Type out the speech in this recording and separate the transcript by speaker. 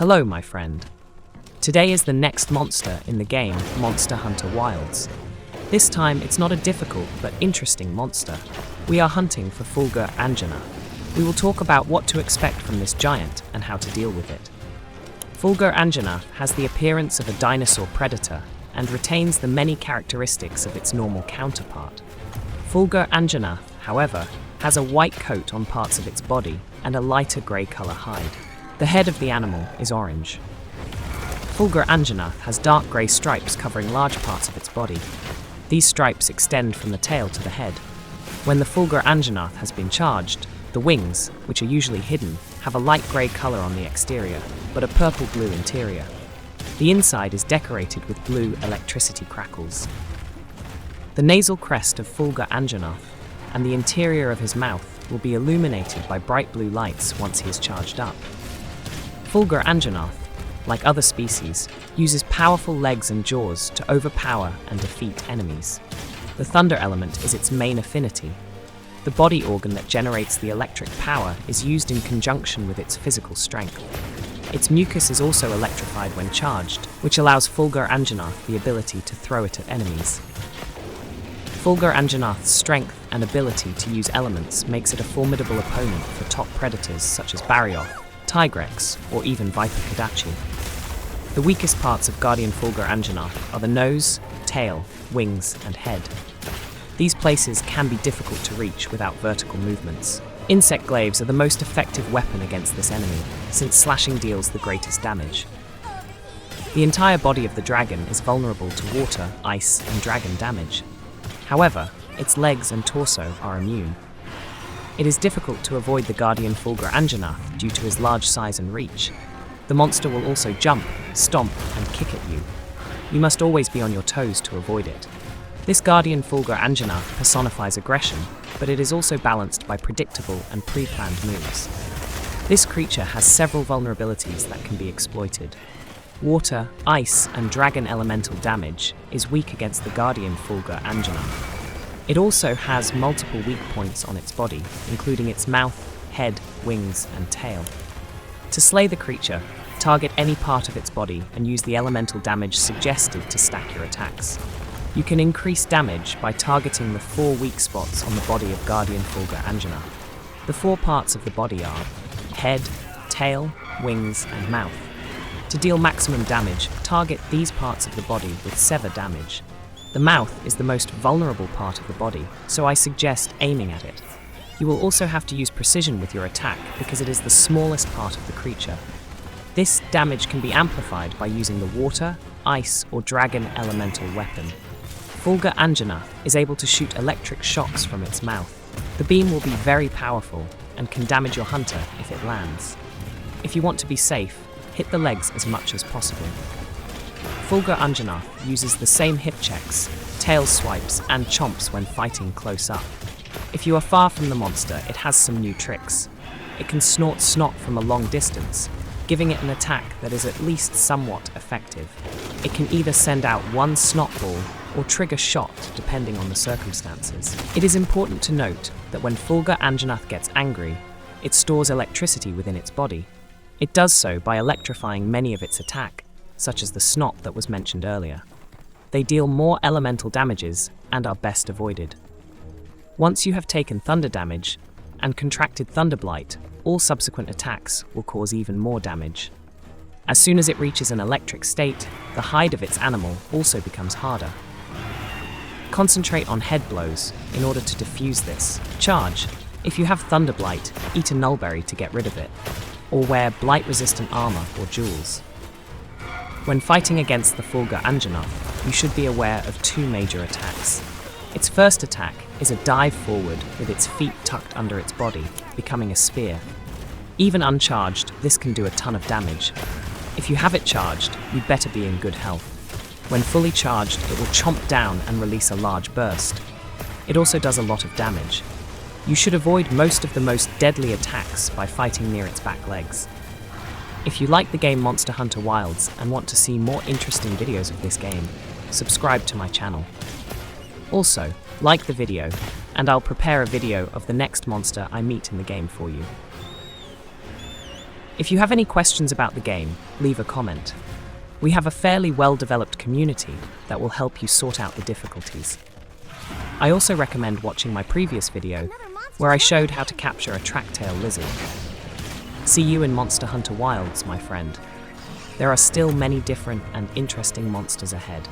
Speaker 1: Hello, my friend. Today is the next monster in the game Monster Hunter Wilds. This time, it's not a difficult but interesting monster. We are hunting for Fulgur Anjanath. We will talk about what to expect from this giant and how to deal with it. Fulgur Anjanath has the appearance of a dinosaur predator and retains the many characteristics of its normal counterpart. Fulgur Anjanath, however, has a white coat on parts of its body and a lighter grey colour hide. The head of the animal is orange. Fulgur Anjanath has dark grey stripes covering large parts of its body. These stripes extend from the tail to the head. When the Fulgur Anjanath has been charged, the wings, which are usually hidden, have a light grey colour on the exterior, but a purple-blue interior. The inside is decorated with blue electricity crackles. The nasal crest of Fulgur Anjanath and the interior of his mouth will be illuminated by bright blue lights once he is charged up. Fulgur Anjanath, like other species, uses powerful legs and jaws to overpower and defeat enemies. The thunder element is its main affinity. The body organ that generates the electric power is used in conjunction with its physical strength. Its mucus is also electrified when charged, which allows Fulgur Anjanath the ability to throw it at enemies. Fulgur Anjanath's strength and ability to use elements makes it a formidable opponent for top predators such as Barioth, Tigrex, or even Viper Kodachi. The weakest parts of Guardian Fulgur Anjanath are the nose, tail, wings, and head. These places can be difficult to reach without vertical movements. Insect glaives are the most effective weapon against this enemy, since slashing deals the greatest damage. The entire body of the dragon is vulnerable to water, ice, and dragon damage. However, its legs and torso are immune. It is difficult to avoid the Guardian Fulgur Anjanath due to his large size and reach. The monster will also jump, stomp, and kick at you. You must always be on your toes to avoid it. This Guardian Fulgur Anjanath personifies aggression, but it is also balanced by predictable and pre-planned moves. This creature has several vulnerabilities that can be exploited. Water, ice, and dragon elemental damage is weak against the Guardian Fulgur Anjanath. It also has multiple weak points on its body, including its mouth, head, wings, and tail. To slay the creature, target any part of its body and use the elemental damage suggested to stack your attacks. You can increase damage by targeting the 4 weak spots on the body of Guardian Fulgur Anjanath. The 4 parts of the body are head, tail, wings, and mouth. To deal maximum damage, target these parts of the body with sever damage. The mouth is the most vulnerable part of the body, so I suggest aiming at it. You will also have to use precision with your attack because it is the smallest part of the creature. This damage can be amplified by using the water, ice, or dragon elemental weapon. Fulgur Anjanath is able to shoot electric shocks from its mouth. The beam will be very powerful and can damage your hunter if it lands. If you want to be safe, hit the legs as much as possible. Fulgur Anjanath uses the same hip checks, tail swipes, and chomps when fighting close up. If you are far from the monster, it has some new tricks. It can snort snot from a long distance, giving it an attack that is at least somewhat effective. It can either send out one snot ball or trigger shot depending on the circumstances. It is important to note that when Fulgur Anjanath gets angry, it stores electricity within its body. It does so by electrifying many of its attack, such as the snot that was mentioned earlier. They deal more elemental damages and are best avoided. Once you have taken thunder damage and contracted Thunder Blight, all subsequent attacks will cause even more damage. As soon as it reaches an electric state, the hide of its animal also becomes harder. Concentrate on head blows in order to diffuse this. Charge. If you have Thunder Blight, eat a nullberry to get rid of it, or wear blight-resistant armor or jewels. When fighting against the Fulgur Anjanath, you should be aware of 2 major attacks. Its first attack is a dive forward with its feet tucked under its body, becoming a spear. Even uncharged, this can do a ton of damage. If you have it charged, you'd better be in good health. When fully charged, it will chomp down and release a large burst. It also does a lot of damage. You should avoid most of the most deadly attacks by fighting near its back legs. If you like the game Monster Hunter Wilds and want to see more interesting videos of this game, subscribe to my channel. Also, like the video, and I'll prepare a video of the next monster I meet in the game for you. If you have any questions about the game, leave a comment. We have a fairly well-developed community that will help you sort out the difficulties. I also recommend watching my previous video where I showed how to capture a tracktail lizard. See you in Monster Hunter Wilds, my friend. There are still many different and interesting monsters ahead.